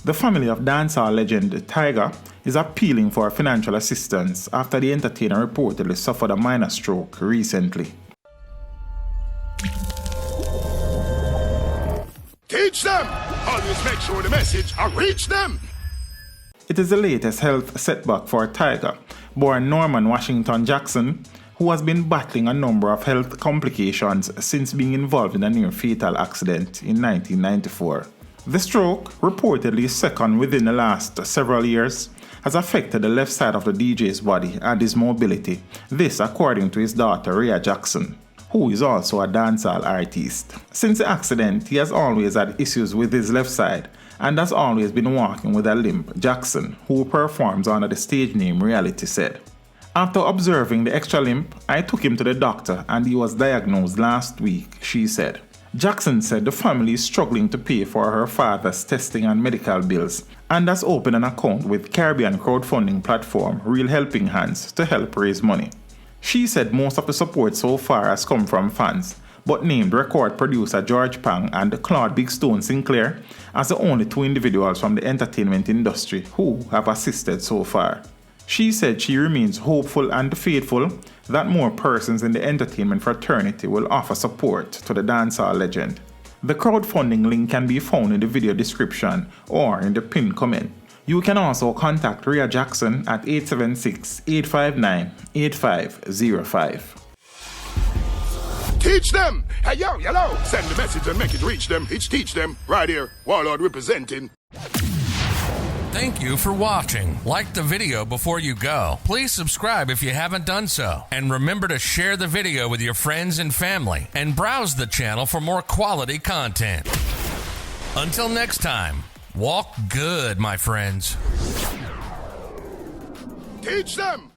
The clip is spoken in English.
The family of dancehall legend Tyga is appealing for financial assistance after the entertainer reportedly suffered a minor stroke recently. Teach them! Always make sure the message reach them! It is the latest health setback for Tyga, born Norman Washington Jackson, who has been battling a number of health complications since being involved in a near-fatal accident in 1994. The stroke, reportedly second within the last several years, has affected the left side of the DJ's body and his mobility, this according to his daughter Rhea Jackson, who is also a dancehall artist. Since the accident, he has always had issues with his left side and has always been walking with a limp, Jackson, who performs under the stage name Reality, said. After observing the extra limp, I took him to the doctor and he was diagnosed last week, she said. Jackson said the family is struggling to pay for her father's testing and medical bills and has opened an account with Caribbean crowdfunding platform Real Helping Hands to help raise money. She said most of the support so far has come from fans, but named record producer George Pang and Claude Big Stone Sinclair as the only two individuals from the entertainment industry who have assisted so far. She said she remains hopeful and faithful that more persons in the entertainment fraternity will offer support to the dancehall legend. The crowdfunding link can be found in the video description or in the pinned comment. You can also contact Rhea Jackson at 876-859-8505. Teach them! Hey, yo, hello! Send the message and make it reach them. It's teach them. Right here, Warlord representing. Thank you for watching. Like the video before you go. Please subscribe if you haven't done so. And remember to share the video with your friends and family. And browse the channel for more quality content. Until next time, walk good, my friends. Teach them!